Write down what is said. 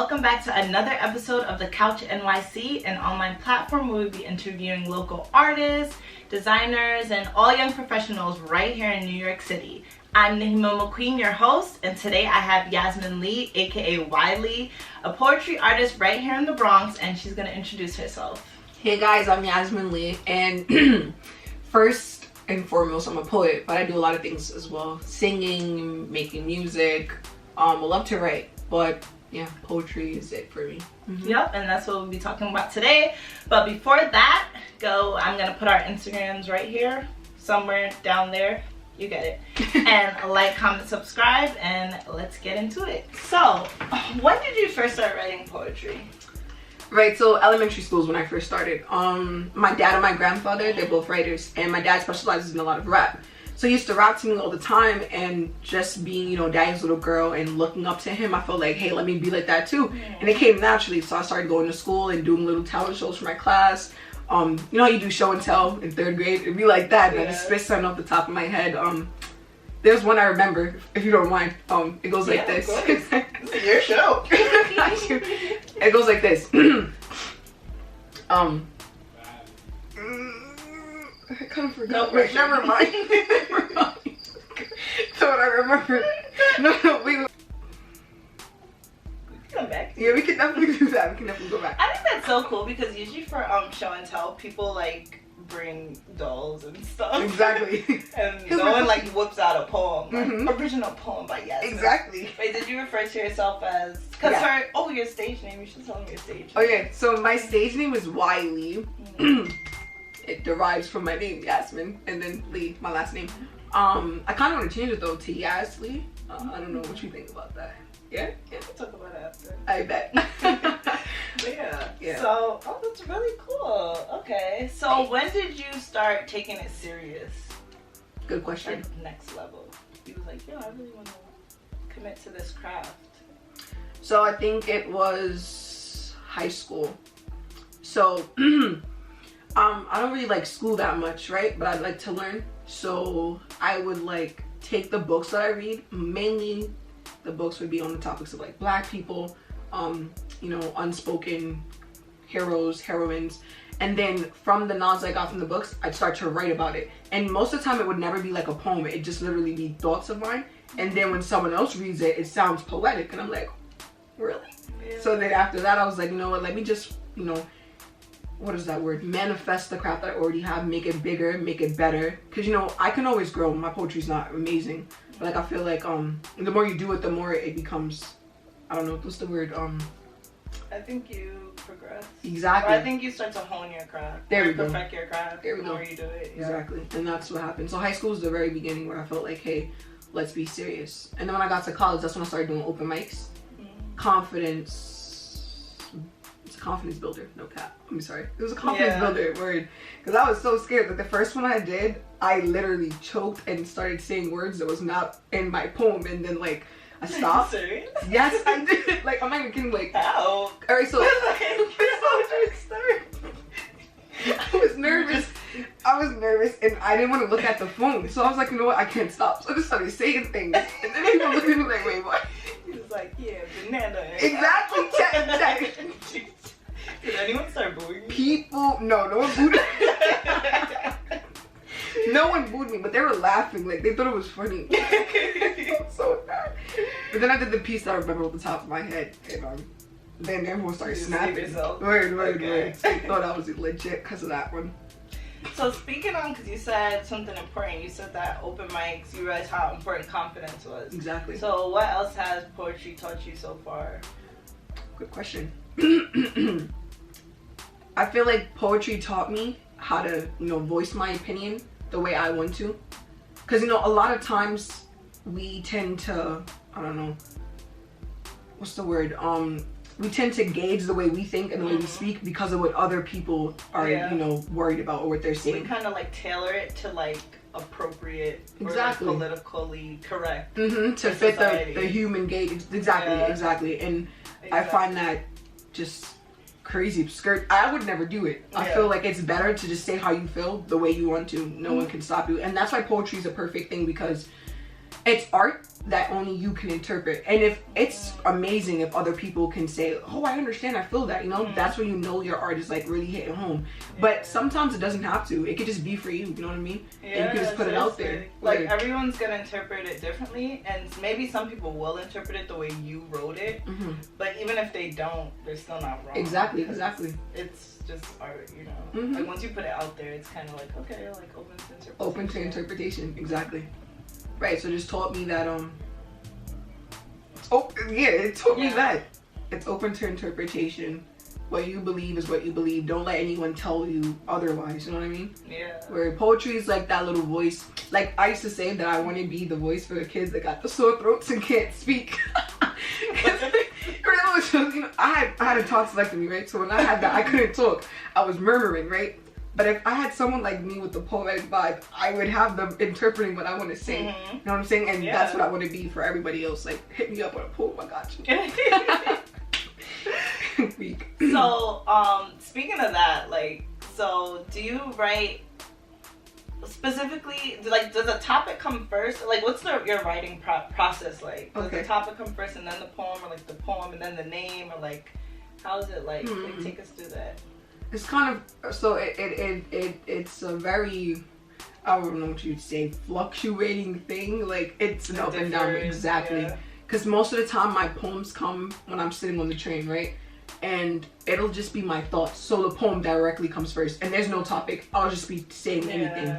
welcome back to another episode of the Couch NYC, an online platform where we'll be interviewing local artists, designers, and all young professionals right here in New York City. I'm Nahima McQueen, your host, and today I have Yasmin Lee, aka YLee, a poetry artist right here in the Bronx, and she's gonna introduce herself. Hey guys, I'm Yasmin Lee, and first and foremost, I'm a poet, but I do a lot of things as well. Singing, making music, I love to write, but yeah, poetry is it for me. Yep, and that's what we'll be talking about today. But before that, I'm gonna put our Instagrams right here, somewhere down there. You get it. And like, comment, subscribe, and let's get into it. So, when did you first start writing poetry? Right, so elementary school is when I first started. My dad and my grandfather, they're both writers, and my dad specializes in a lot of rap. So he used to rap to me all the time, and just being, you know, daddy's little girl and looking up to him, I felt like, hey, let me be like that too. And it came naturally, so I started going to school and doing little talent shows for my class. You know how you do show and tell in 3rd grade? It'd be like that, and I just spit something off the top of my head. There's one I remember, if you don't mind. It goes like this. It's your show. It goes like this. I kind of forgot. Wait, never mind. So what I remember. No, we come back. Yeah, we can definitely do that. We can definitely go back. I think that's so cool because usually for show and tell, people like bring dolls and stuff. Exactly. And no one like whips out a poem, like, original poem by Yasmin. Exactly. Wait, did you refer to yourself as? Cause your stage name. You should tell me your stage name. Oh yeah. So my stage name is YLee. It derives from my name Yasmin, and then Lee, my last name. I kind of want to change it though to Yaslee. I don't know what you think about that. Yeah? We'll talk about it after. I bet. Yeah. So, that's really cool. Okay. So, when did you start taking it serious? Good question. Like, next level. You was like, yo, I really want to commit to this craft. So, I think it was high school. So, I don't really like school that much, right? But I'd like to learn. So, I would like take the books that I read, mainly the books would be on the topics of like black people, you know, unspoken heroes, heroines, and then from the knowledge I got from the books, I'd start to write about it. And most of the time it would never be like a poem, it'd just literally be thoughts of mine. And then when someone else reads it, it sounds poetic, and I'm like, really? Yeah. So then after that I was like, you know what, let me just, you know, what is that word? Manifest the craft that I already have, make it bigger, make it better. Cause you know, I can always grow. My poetry's not amazing, but like I feel like the more you do it, the more it becomes, I don't know, what's the word? I think you progress. Exactly. Or I think you start to hone your craft. There we go. Perfect your craft. There we go. The more you do it. Yeah. Exactly. And that's what happened. So high school was the very beginning where I felt like, hey, let's be serious. And then when I got to college, that's when I started doing open mics. Confidence. It's a confidence builder. No cap. I'm sorry. It was a confidence builder word. Because I was so scared. Like the first one I did, I literally choked and started saying words that was not in my poem. And then like, I stopped. Serious? Yes, I did. Like, I'm not even kidding. Like, how? Alright, so I was nervous. And I didn't want to look at the phone. So I was like, you know what? I can't stop. So I just started saying things. And then people looked at me like, wait, what? He was like, yeah, banana. Exactly. Check. Did anyone start booing you? People, no one booed me. No one booed me, but they were laughing. Like, they thought it was funny. So bad. But then I did the piece that I remember off the top of my head. And then everyone started snapping. Word. I thought I was legit because of that one. So speaking on, because you said something important, you said that open mics, you realized how important confidence was. Exactly. So what else has poetry taught you so far? Good question. I feel like poetry taught me how to, you know, voice my opinion the way I want to. Because, you know, a lot of times we tend to, I don't know, what's the word? We tend to gauge the way we think and the way we speak because of what other people are, you know, worried about or what they're saying. We kind of like tailor it to like appropriate or like politically correct to fit the human gauge. Exactly. And I find that just crazy skirt. I would never do it. I feel like it's better to just say how you feel the way you want to. No one can stop you. And that's why poetry is a perfect thing, because it's art that only you can interpret. And if it's amazing if other people can say, oh, I understand, I feel that, you know, that's when you know your art is like really hitting home. But sometimes it doesn't have to. It could just be for you, you know what I mean? Yeah, and you can just put it out there. Like everyone's gonna interpret it differently, and maybe some people will interpret it the way you wrote it, but even if they don't, they're still not wrong. Exactly. It's just art, you know. Like once you put it out there, it's kind of like, okay, like open to interpretation. Open to interpretation, exactly. Right, so just taught me that it taught me that it's open to interpretation. What you believe is what you believe. Don't let anyone tell you otherwise, you know what I mean? Yeah. Where poetry is like that little voice. Like I used to say that I want to be the voice for the kids that got the sore throats and can't speak. You know, I had a tonsillectomy, right? So when I had that, I couldn't talk. I was murmuring, right? But if I had someone like me with the poetic vibe, I would have them interpreting what I want to say. You know what I'm saying? And that's what I want to be for everybody else. Like, hit me up with a poem, I got you. Weak. So, speaking of that, like, so do you write specifically, like, does the topic come first? Like, what's your writing process like? Does the topic come first and then the poem, or like the poem and then the name, or like, how is it like? Like, take us through that. It's kind of, so it's a very, I don't know what you'd say, fluctuating thing. Like, it's an up and down, exactly. Because most of the time my poems come when I'm sitting on the train, right? And it'll just be my thoughts. So the poem directly comes first, and there's no topic. I'll just be saying anything.